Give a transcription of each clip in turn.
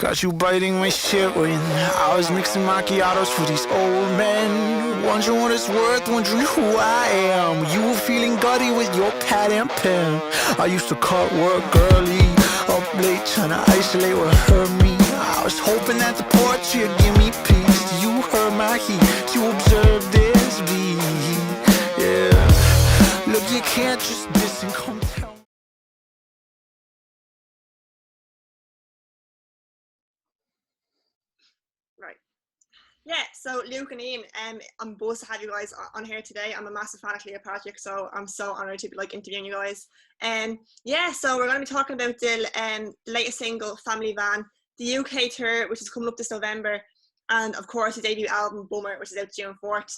Got you biting my shit when I was mixing macchiatos for these old men. Wondering what it's worth, wondering who I am. You were feeling gutty with your pad and pen. I used to cut work early, up late, trying to isolate what hurt me. I was hoping that the portrait would give me peace. You heard my heat, you observed this beat. Yeah, look, you can't just diss and come tell me. Right. Yeah, so Luke and Ian, I'm both to have you guys on here today. I'm a massive fan of Cleopatrick, so I'm so honoured to be interviewing you guys. Yeah, so we're going to be talking about the latest single, Family Van, the UK tour, which is coming up this November, and of course the debut album, Bummer, which is out June 4th.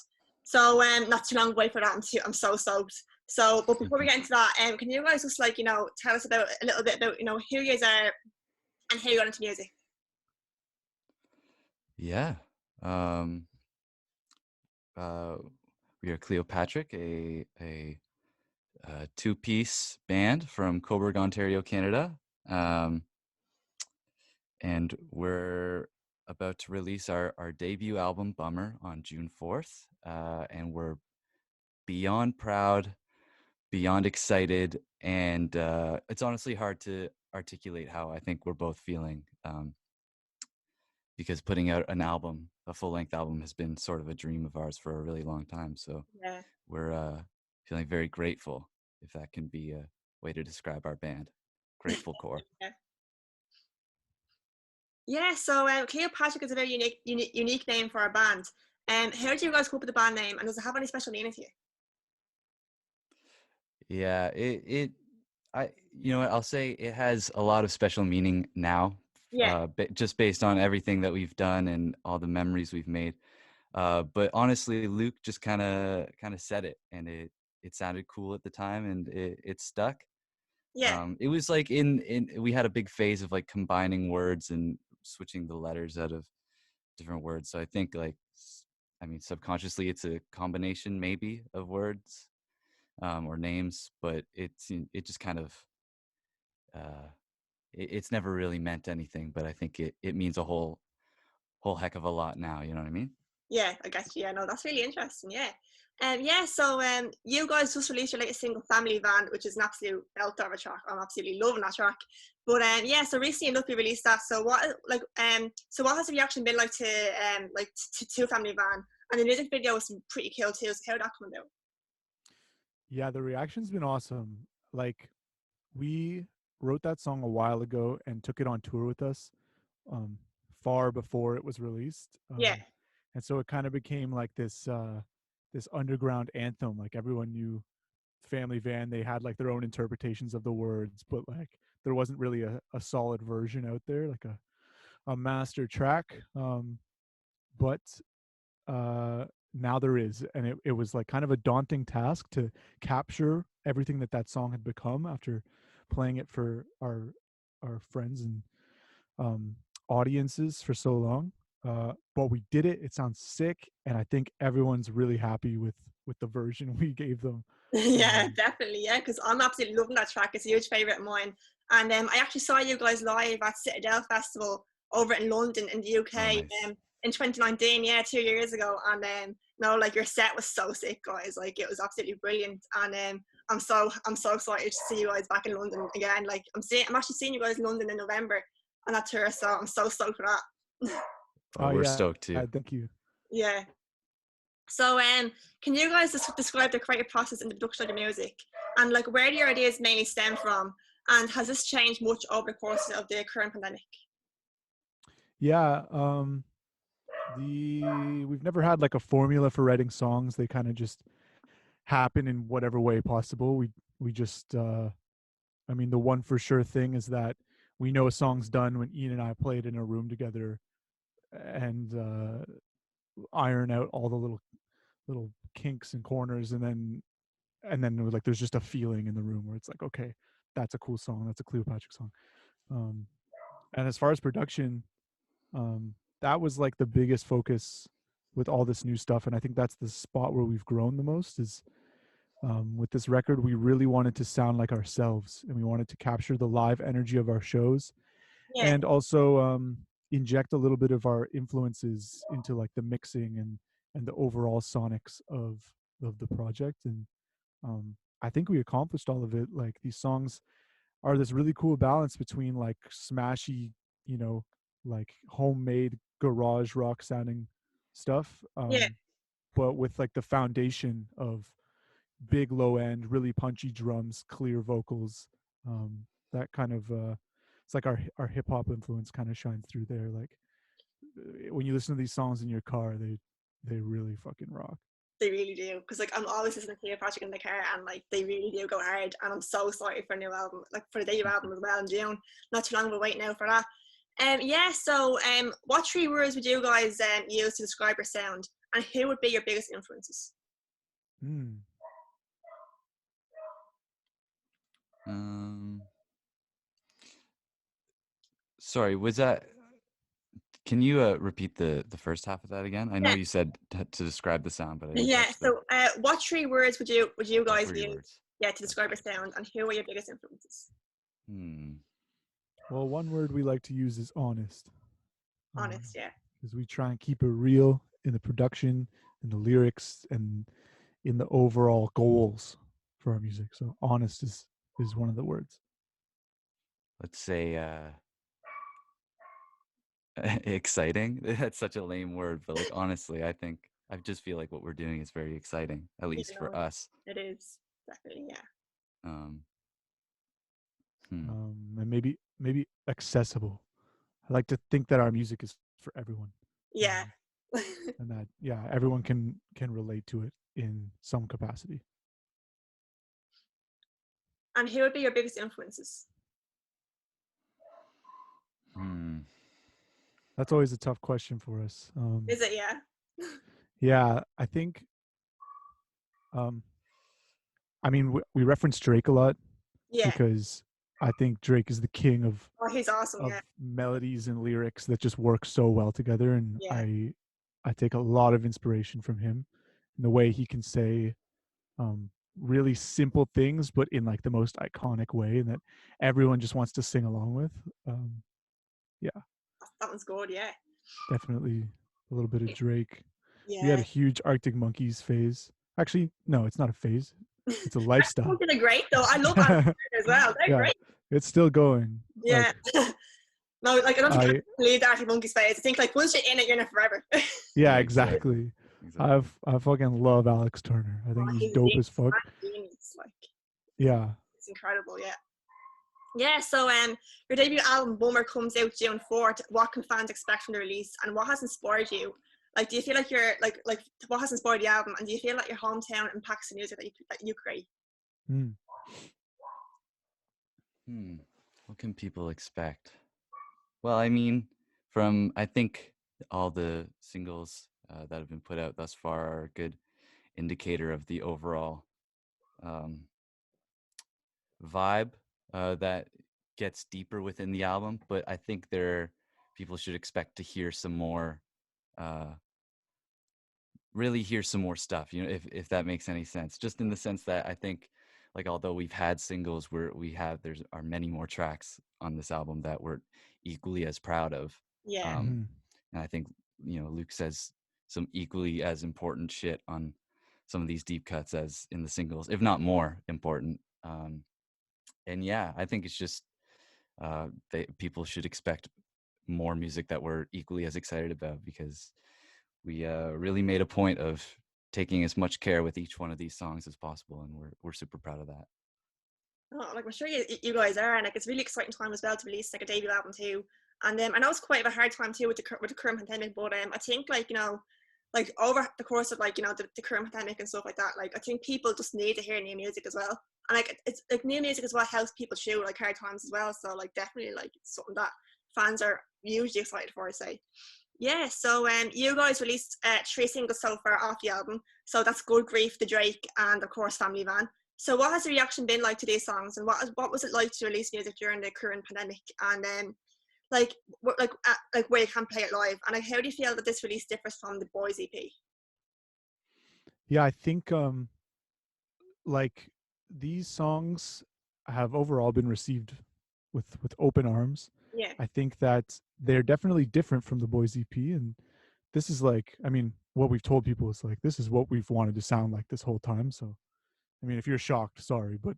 So not too long to wait for that. I'm so stoked. So, but before we get into that, can you guys just tell us about a little bit about who you guys are and how you got into music? Yeah. Um, we are Cleopatrick, a two-piece band from Cobourg, Ontario, Canada. And we're about to release our debut album, Bummer, on June 4th. And we're beyond proud, beyond excited, and it's honestly hard to articulate how I think we're both feeling. Because putting out an album, a full-length album, has been sort of a dream of ours for a really long time. So Yeah. we're feeling very grateful, if that can be a way to describe our band. Grateful core. Yeah. Yeah, so Cleopatrick is a very unique name for our band. How did you guys come up with the band name, and does it have any special meaning to you? Yeah, you know what, I'll say it has a lot of special meaning now, Yeah. just based on everything that we've done and all the memories we've made. But honestly, Luke just kind of said it, and it sounded cool at the time, and it stuck. Yeah. It was like in we had a big phase of combining words and switching the letters out of different words. So I think subconsciously it's a combination maybe of words or names, but it just kind of it's never really meant anything, but I think it means a whole heck of a lot now. You know what I mean? Yeah, I guess. Yeah, no, that's really interesting. Yeah. Yeah, so you guys just released your latest single, Family Van, which is an absolute belter of a track. I'm absolutely loving that track. But yeah, so recently enough you released that. So what has the reaction been like to Family Van? And the music video was pretty cool too. So how did that come about? Yeah, the reaction's been awesome. We wrote that song a while ago and took it on tour with us far before it was released. Yeah. And so it kind of became like this underground anthem. Like everyone knew Family Van. They had their own interpretations of the words, but there wasn't really a solid version out there, like a master track. But now there is, and it was kind of a daunting task to capture everything that song had become after playing it for our friends and audiences for so long. But we did it. It sounds sick, and I think everyone's really happy with the version we gave them. Yeah, definitely. Yeah, because I'm absolutely loving that track. It's a huge favorite of mine. And I actually saw you guys live at Citadel Festival over in London in the UK. Oh, nice. In 2019, yeah, 2 years ago. And no, your set was so sick, guys. It was absolutely brilliant. And I'm so excited to see you guys back in London again. I'm actually seeing you guys in London in November on that tour, so I'm so stoked for that. Oh, we're stoked too. Thank you. Yeah. So can you guys describe the creative process and the production of the music, and where do your ideas mainly stem from, and has this changed much over the course of the current pandemic? Yeah, we've never had a formula for writing songs. They kind of just happen in whatever way possible. We just the one for sure thing is that we know a song's done when Ian and I played in a room together and iron out all the little kinks and corners, and then it was there's just a feeling in the room where it's okay, that's a cool song, that's a Cleopatrick song. And as far as production, that was the biggest focus with all this new stuff, and I think that's the spot where we've grown the most is with this record. We really wanted to sound like ourselves, and we wanted to capture the live energy of our shows. Yeah. And also inject a little bit of our influences into like the mixing and the overall sonics of the project. And I think we accomplished all of it. Like these songs are this really cool balance between like smashy, you know, like homemade garage rock sounding stuff, Yeah, but with like the foundation of big low end, really punchy drums, clear vocals. That kind of it's like our hip hop influence kind of shines through there. Like when you listen to these songs in your car, they really fucking rock. they really do. Because like I'm always listening to Cleopatrick in the car, and like they really do go hard. And I'm so excited for a new album, like for the debut album as well in June. Not too long of a wait now for that. Yeah. So what three words would you guys use to describe your sound, and who would be your biggest influences? Mm. Sorry, was that? Can you repeat the first half of that again? I know Yeah. you said to describe the sound, but I didn't Yeah. catch the So what three words would you guys three use? words. Yeah, to describe your sound, and who are your biggest influences? Well, one word we like to use is honest. Honest, yeah. Because we try and keep it real in the production, in the lyrics, and in the overall goals for our music. So honest is one of the words. Let's say exciting. That's such a lame word, but like honestly, I just feel like what we're doing is very exciting, at You least for know, us. it is definitely, yeah. Um, And maybe accessible. I like to think that our music is for everyone. Yeah. And that everyone can relate to it in some capacity. And who would be your biggest influences? That's always a tough question for us. Is it, yeah? Yeah, I think I mean we reference Drake a lot Yeah. because I think Drake is the king of Oh, he's awesome, yeah. melodies and lyrics that just work so well together, and Yeah. I take a lot of inspiration from him in the way he can say really simple things but in like the most iconic way, and that everyone just wants to sing along with. Yeah, That one's good, yeah. definitely a little bit of Drake. We had Yeah. a huge Arctic Monkeys phase. Actually, no, it's not a phase. It's a lifestyle. They're great though. I love Alex as well. They're Yeah, great. it's still going. Yeah. Like, No, like I don't think I believe the Arctic Monkeys phase. I think like once you're in it, you're in it forever. yeah, exactly. exactly. I fucking love Alex Turner. I think he's dope as fuck. Genius, like Yeah. it's incredible, yeah. Yeah, so your debut album Bummer comes out June 4th. What can fans expect from the release, and what has inspired you? Like, do you feel like you're like what has inspired the album, and do you feel like your hometown impacts the music that you create? What can people expect? Well, I mean, I think all the singles that have been put out thus far are a good indicator of the overall vibe that gets deeper within the album. But I think people should expect to hear some more, really hear some more stuff. You know, if that makes any sense. Just in the sense that I think, like, although we've had singles where there are many more tracks on this album that we're equally as proud of. Yeah. And I think, Luke says some equally as important shit on some of these deep cuts as in the singles, if not more important. And yeah, I think it's just people should expect more music that we're equally as excited about, because we really made a point of taking as much care with each one of these songs as possible, and we're super proud of that. Oh, like I'm sure you guys are, and like it's a really exciting time as well to release like a debut album too. And I know it's quite of a hard time too with the current pandemic, but I think like like over the course of like the current pandemic and stuff like that, like I think people just need to hear new music as well, and like it's like new music is what helps people through like hard times as well. So like definitely like it's something that fans are usually excited for, I say. Yeah, so you guys released 3 singles so far off the album. So that's Good Grief, The Drake, and of course Family Van. So what has the reaction been like to these songs, and what was it like to release music during the current pandemic, and like where you can't play it live, and like how do you feel that this release differs from the Boys EP? Yeah, I think like these songs have overall been received with open arms. Yeah. I think that they're definitely different from the Boys EP. And this is like, I mean, what we've told people is like, this is what we've wanted to sound like this whole time. So, I mean, if you're shocked, sorry, but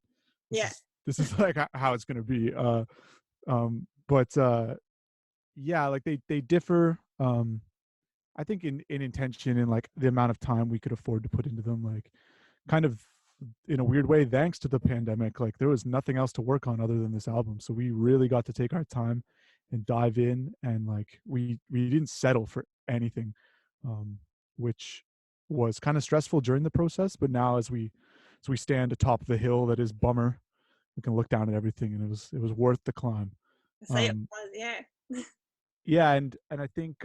Yeah. this is like how it's going to be. But yeah, like they differ. I think in intention and like the amount of time we could afford to put into them, like kind of in a weird way, thanks to the pandemic, like there was nothing else to work on other than this album. So we really got to take our time and dive in, and like we didn't settle for anything, which was kind of stressful during the process. But now as we stand atop the hill that is Bummer, we can look down at everything, and it was worth the climb. I say it was, yeah. Yeah, and I think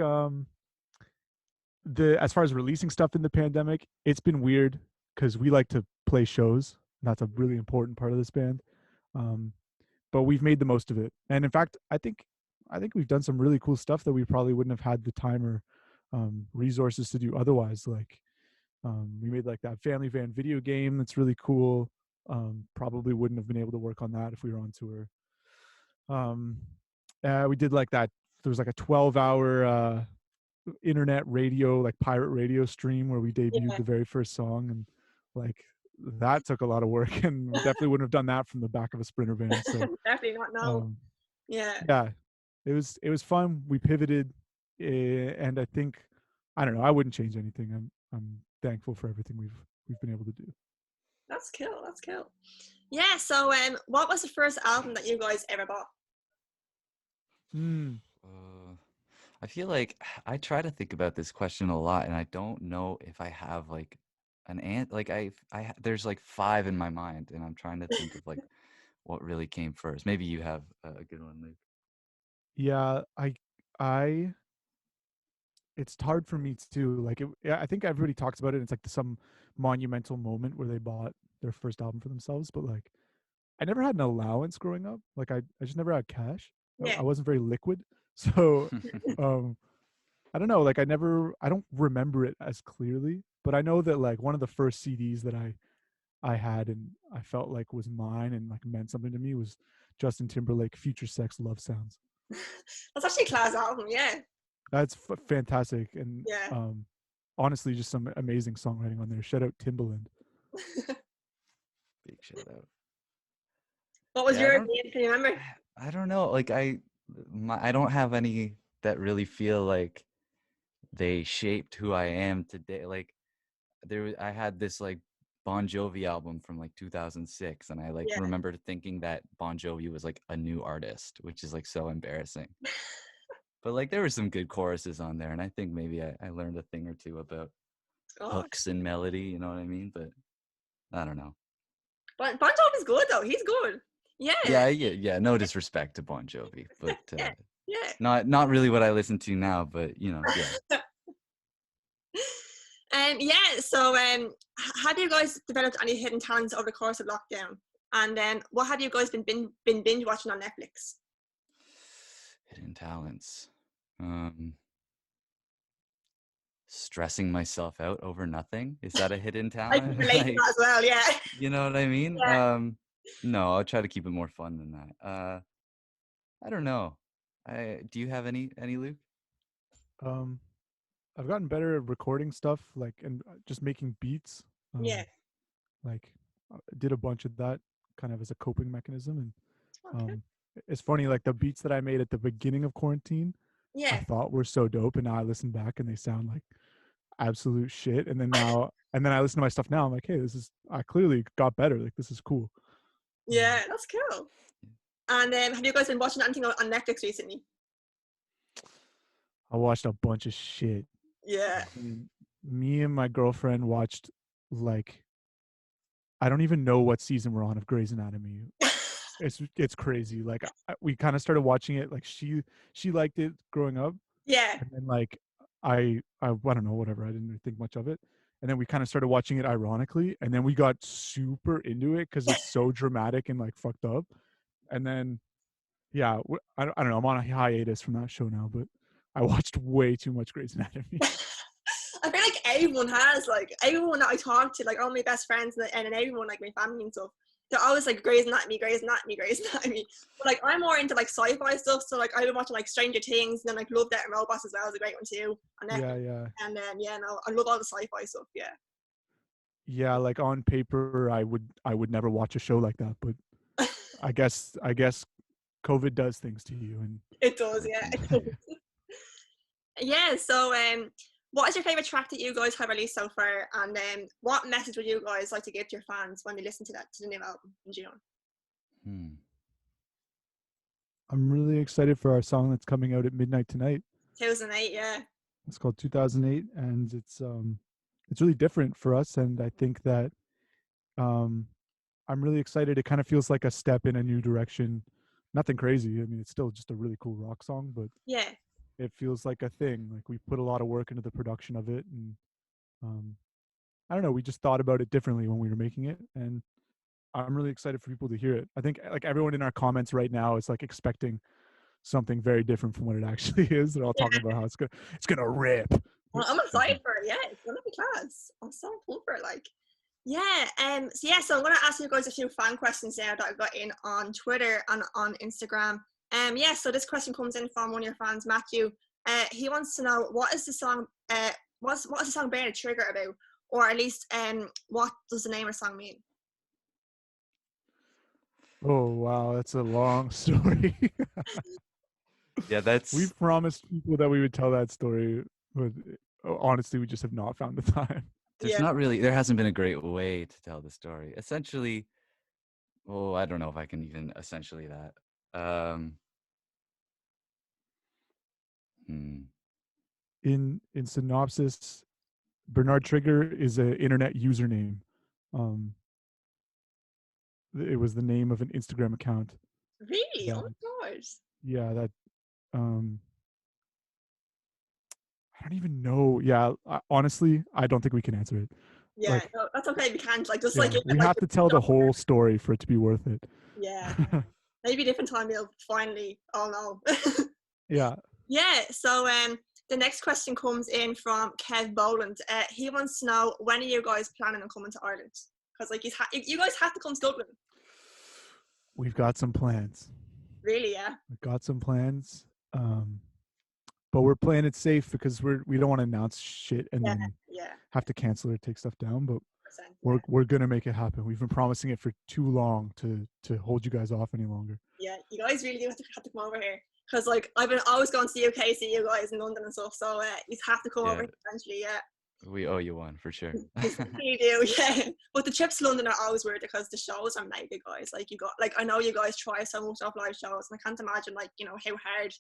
the as far as releasing stuff in the pandemic, it's been weird because we like to play shows. That's a really important part of this band. But we've made the most of it. And in fact, I think we've done some really cool stuff that we probably wouldn't have had the time or resources to do otherwise. Like we made like that Family Van video game that's really cool. Probably wouldn't have been able to work on that if we were on tour. We did like that. There was like a 12-hour internet radio, like pirate radio stream where we debuted the very first song, and like that took a lot of work, and we definitely wouldn't have done that from the back of a Sprinter van. So Definitely not, no. yeah, it was fun. We pivoted, and I think, I don't know, I wouldn't change anything. I'm thankful for everything we've been able to do. That's cool. Yeah, so what was the first album that you guys ever bought? I feel like I try to think about this question a lot, and I don't know if I have like an like I there's like 5 in my mind, and I'm trying to think of like what really came first. Maybe you have a good one, Luke. Yeah, I it's hard for me too. Like I think everybody talks about it. It's like some monumental moment where they bought their first album for themselves, but like I never had an allowance growing up. Like I just never had cash. Yeah. I wasn't very liquid. So I don't know, like I don't remember it as clearly, but I know that like one of the first CDs that I had and I felt like was mine and like meant something to me was Justin Timberlake, Future Sex Love Sounds. That's actually a class album, yeah. That's fantastic, and Yeah. honestly, just some amazing songwriting on there. Shout out Timbaland. Big shout out. What was your name? Can you remember? I don't know. Like I don't have any that really feel like they shaped who I am today. Like I had this like Bon Jovi album from like 2006, and I like remember thinking that Bon Jovi was like a new artist, which is like so embarrassing. But like there were some good choruses on there, and I think maybe I learned a thing or two about hooks and melody, you know what I mean? But I don't know. But Bon Jovi's good though. He's good. Yeah. Yeah. No disrespect to Bon Jovi, but yeah. not really what I listen to now. But you know, yeah. So have you guys developed any hidden talents over the course of lockdown? And what have you guys been binge watching on Netflix? Hidden talents. Stressing myself out over nothing. Is that a hidden talent? I can relate to that as well, yeah. You know what I mean? Yeah. No, I'll try to keep it more fun than that. I don't know. Do you have any Luke? I've gotten better at recording stuff, like, and just making beats. Like, did a bunch of that kind of as a coping mechanism. And it's funny, like the beats that I made at the beginning of quarantine, I thought were so dope, and now I listen back and they sound like absolute shit. And then I listen to my stuff now, I'm like, hey, I clearly got better. Like, this is cool. Yeah, that's cool. And have you guys been watching anything on Netflix recently? I watched a bunch of shit. Yeah. Me and my girlfriend watched, like, I don't even know what season we're on of Grey's Anatomy. It's crazy. Like we kind of started watching it. Like she liked it growing up. Yeah. And then like I don't know, whatever. I didn't think much of it. And then we kind of started watching it ironically, and then we got super into it because it's so dramatic and like fucked up. And then, yeah, I don't know. I'm on a hiatus from that show now, but I watched way too much Grey's Anatomy. I feel like everyone has, like everyone that I talk to, like all my best friends and everyone, like my family and stuff, they're always like Grey's Anatomy, Grey's Anatomy, Grey's Anatomy. But like I'm more into like sci-fi stuff, so like I've been watching like Stranger Things, and then like Love, Death and Robots as well is a great one too on Yeah, Netflix. yeah. And then yeah, no, I love all the sci-fi stuff. Yeah, Yeah, like on paper I would never watch a show like that, but I guess COVID does things to you. And it does. Poor Yeah, thing. it does. Yeah. So what is your favorite track that you guys have released so far, and what message would you guys like to give to your fans when they listen to the new album in June? Hmm. I'm really excited for our song that's coming out at midnight tonight. 2008. Yeah. It's called 2008, and it's really different for us, and I think that um I'm really excited. It kind of feels like a step in a new direction. Nothing crazy. I mean, it's still just a really cool rock song, but Yeah. it feels like a thing. Like we put a lot of work into the production of it, and um I don't know, we just thought about it differently when we were making it, and I'm really excited for people to hear it. I think like everyone in our comments right now is like expecting something very different from what it actually is. They're all Yeah. talking about how it's gonna rip. Well, I'm excited for it. Yeah, it's gonna be class. I'm so pumped for it. Like, yeah. So yeah. So I'm gonna ask you guys a few fan questions now that I got in on Twitter and on Instagram. Yeah. So this question comes in from one of your fans, Matthew. He wants to know what is the song. What is the song "Burn a Trigger" about, or at least what does the name of the song mean? Oh wow, that's a long story. Yeah, that's We've promised people that we would tell that story, but honestly, we just have not found the time. there's Yeah. not really there hasn't been a great way to tell the story. Essentially, well, I don't know if I can even essentially that. Hmm. In synopsis, Bernard Trigger is an internet username. Um, it was the name of an Instagram account. Really? Oh That my god. yeah, that um, I don't even know. Yeah, honestly, I don't think we can answer it. Yeah. Like, No, that's okay. We can't like just yeah, like give it, we like have to tell the whole story for it to be worth it. yeah. Maybe a different time we'll finally all know. Yeah. Yeah, so the next question comes in from Kev Boland. He wants to know, when are you guys planning on coming to Ireland? Because like you guys have to come to Dublin. We've got some plans. Really, yeah. We've got some plans. But we're playing it safe because we don't want to announce shit and Yeah, then yeah. have to cancel or take stuff down. But 100%, yeah. we're gonna make it happen. We've been promising it for too long to hold you guys off any longer. Yeah, you guys really do have to come over here. Because like I've been always going to the UK, see you guys in London and stuff. So you have to come over Yeah, here eventually, yeah. we owe you one for sure. You do, yeah. But the trips to London are always weird because the shows are mega, guys. Like you got, like I know you guys try so much off live shows, and I can't imagine like how hard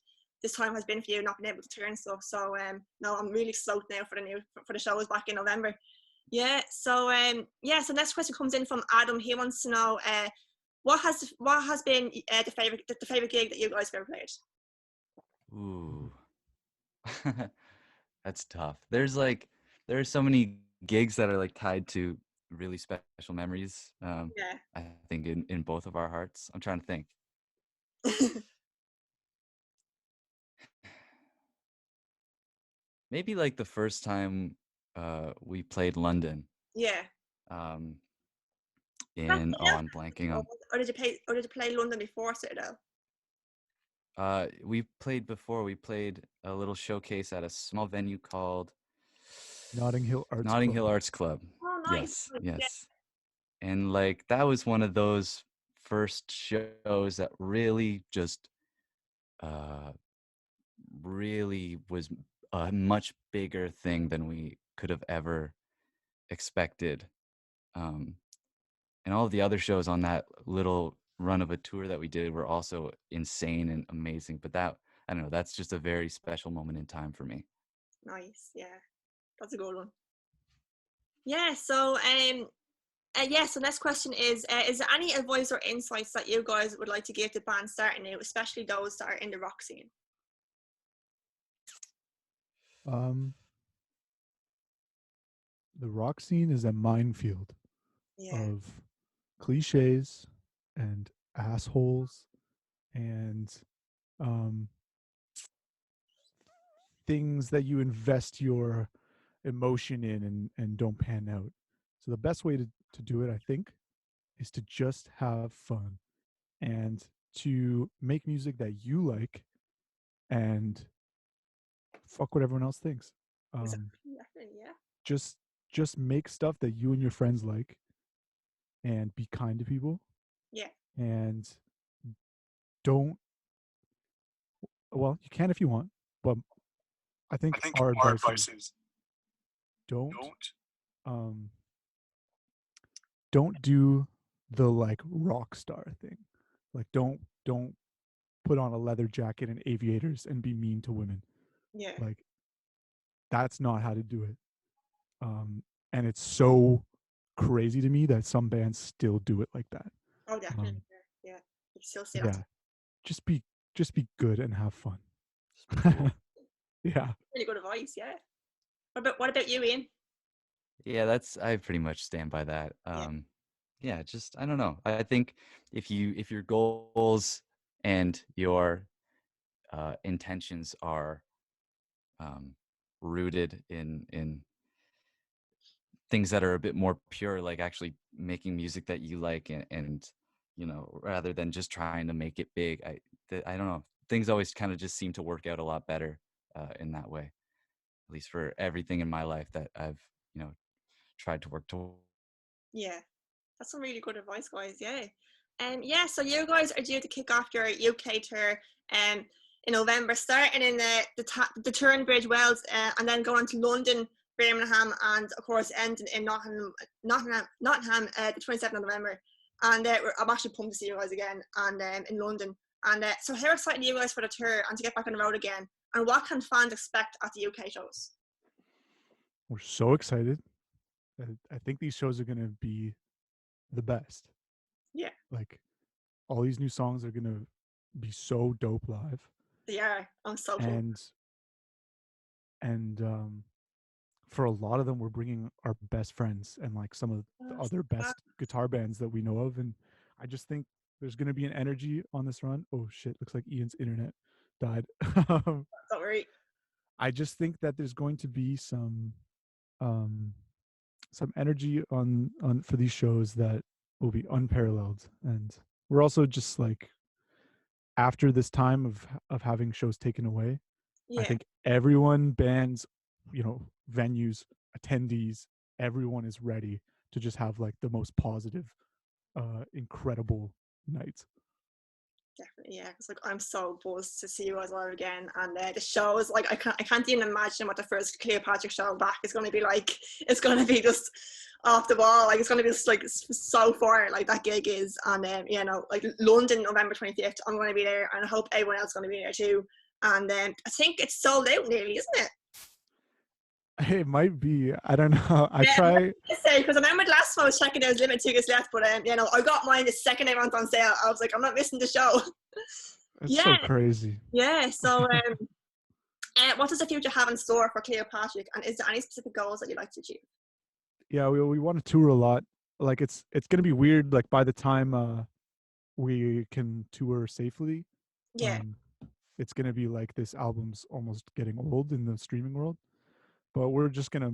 this time has been for you not being able to tour and stuff. So no, I'm really stoked now for the shows back in November. Yeah. So yeah. So next question comes in from Adam. He wants to know what has been the favorite gig that you guys have ever played. Ooh. That's tough. There's so many gigs that are like tied to really special memories. Yeah. I think in both of our hearts. I'm trying to think. Maybe like the first time we played London. Yeah. Um That's in yeah. I'm blanking on. Or did you play London before Citadel? We played before. We played a little showcase at a small venue called Notting Hill Arts Notting Club. Hill Arts Club. Oh, nice. Yes, Yeah. yes. And like that was one of those first shows that really just uh really was a much bigger thing than we could have ever expected. Um and all of the other shows on that little run of a tour that we did were also insane and amazing. But that, I don't know, that's just a very special moment in time for me. Nice. Yeah. That's a good one. Yeah. So yeah. So next question is there any advice or insights that you guys would like to give to bands starting out, especially those that are in the rock scene? Um, the rock scene is a minefield Yeah. of cliches and assholes and um, things that you invest your emotion in and don't pan out. So the best way to do it, I think, is to just have fun and to make music that you like and fuck what everyone else thinks. Um, Exactly, definitely, yeah. just just make stuff that you and your friends like and be kind to people Yeah. and don't, well, you can if you want, but I think our advice is don't um don't do the like rock star thing. Like don't put on a leather jacket and aviators and be mean to women. Yeah. Like that's not how to do it. And it's so crazy to me that some bands still do it like that. Oh, definitely. Um, Yeah. Yeah. You still see that. yeah, just be good and have fun. Just be cool. Yeah. Really good advice, yeah. What about you, Ian? Yeah, I pretty much stand by that. Yeah. Yeah, just I don't know. I think if your goals and your intentions are um, rooted in things that are a bit more pure, like actually making music that you like, and rather than just trying to make it big, I don't know. Things always kind of just seem to work out a lot better in that way, at least for everything in my life that I've tried to work toward. Yeah. That's some really good advice, guys. Yeah. Yeah, so you guys are due to kick off your UK tour in November, starting in the Turnbridge, Wales, and then going on to London, Birmingham, and of course ending in Nottingham the 27th of November. And I'm actually pumped to see you guys again and in London. And so how excited are you guys for the tour and to get back on the road again? And what can fans expect at the UK shows? We're so excited. I think these shows are going to be the best. Yeah, Like all these new songs are going to be so dope live. they are. I'm so pumped. And for a lot of them we're bringing our best friends and like some of the other best guitar bands that we know of, and I just think there's going to be an energy on this run. Oh shit, looks like Ian's internet died. Don't worry. I just think that there's going to be um some energy on for these shows that will be unparalleled, and we're also just like after this time of having shows taken away, I Yeah. think everyone, bands, venues, attendees, everyone is ready to just have like the most positive, incredible night. Definitely, yeah. It's like I'm so buzzed to see you guys all again, and the shows like I can't even imagine what the first Cleopatrick show back is going to be like. It's going to be just off the wall. Like it's going to be just like so far like that gig is, and like London November 25th. I'm going to be there, and I hope everyone else is going to be there too. And I think it's sold out nearly, isn't it? It might be. I don't know. I Yeah, try. say because I remember the last time I was checking there was limited tickets left, but I got mine the second they went on sale. I was like, I'm not missing the show. It's so Yeah, crazy. yeah. So, what does the future have in store for Cleopatrick, and is there any specific goals that you'd like to achieve? Yeah, we want to tour a lot. Like it's gonna be weird. Like by the time we can tour safely, Yeah, um, it's gonna be like this album's almost getting old in the streaming world. But we're just gonna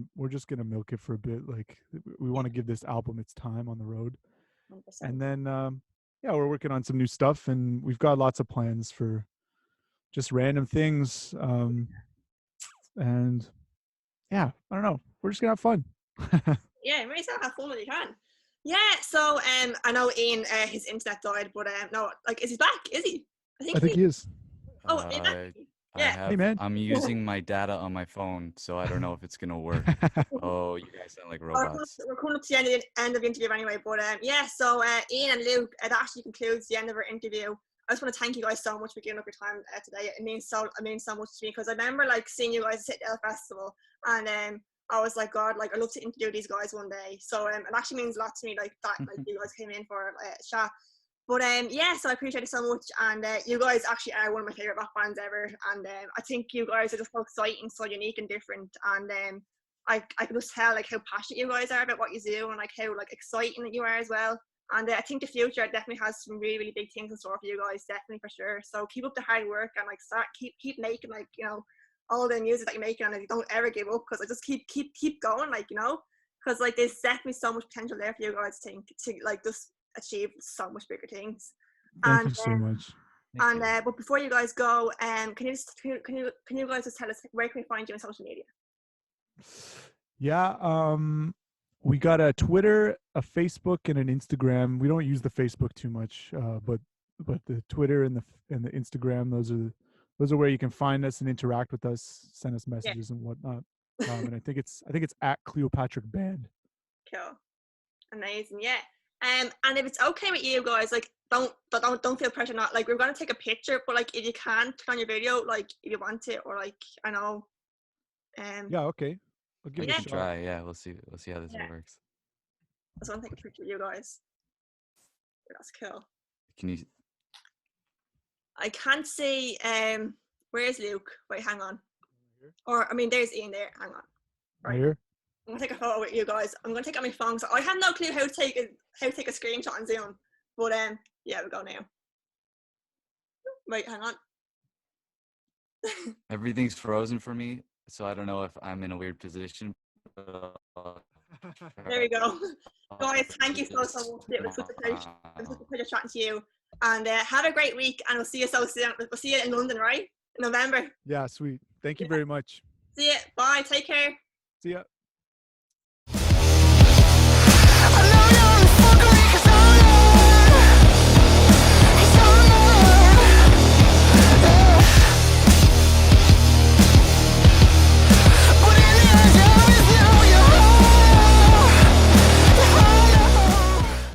milk it for a bit. Like we want to give this album its time on the road, 100%. and then yeah, we're working on some new stuff, and we've got lots of plans for just random things. And yeah, I don't know. We're just gonna have fun. Yeah, maybe so have fun when you can. Yeah. So, I know Ian, his internet died, but no, like, is he back? Is he? I think I think he. he is. Oh, Ian, Uh, yeah. Hey man. I'm using my data on my phone, so I don't know if it's gonna work. Oh, you guys sound like robots. We're coming up to the end of the interview anyway, but yeah. So, Ian and Luke, that actually concludes the end of our interview. I just want to thank you guys so much for giving up your time today. It means so much to me because I remember like seeing you guys at Citadel Festival, and I was like, God, like I love to interview these guys one day. So it actually means a lot to me, like that, like you guys came in for a chat. But yeah, so I appreciate it so much, and you guys actually are one of my favorite rock bands ever, and I think you guys are just so exciting, so unique and different, and I can just tell like how passionate you guys are about what you do, and like how like exciting you are as well. And I think the future definitely has some really, really big things in store for you guys, definitely for sure. So keep up the hard work and like keep making like all the music that you're making, and like, don't ever give up because I just keep going, like because like there's definitely so much potential there for you guys to like just achieve so much bigger things. Thank And you so much. Thank you. but before you guys go, can you guys just tell us where can we find you on social media? Yeah, we got a Twitter, a Facebook, and an Instagram. We don't use the Facebook too much, but the Twitter and the Instagram, those are where you can find us and interact with us, send us messages and whatnot. And I think it's at Cleopatrick Band. Cool, amazing, yeah. And if it's okay with you guys, like don't feel pressure. Not like we're gonna take a picture, but like if you can turn on your video, like if you want it, or like I know. Yeah, okay. I'll give We it a can shot. try. Yeah, we'll see how this works. I just want to take a picture with you guys. That's cool. Can you? I can't see. Where's Luke? Wait, hang on. Or I mean, there's Ian there. Hang on. Right here. I'm gonna take a photo with you guys. I'm gonna take it on my phone. So I have no clue how to take a screenshot on Zoom. But yeah, we'll go now. Wait, hang on. Everything's frozen for me, so I don't know if I'm in a weird position. But There we go. Guys, thank you so much. It was such a pleasure chatting to you. And have a great week, and we'll see you so soon. We'll see you in London, right? In November. Yeah, sweet. Thank you very much. See you. Bye. Take care. See ya.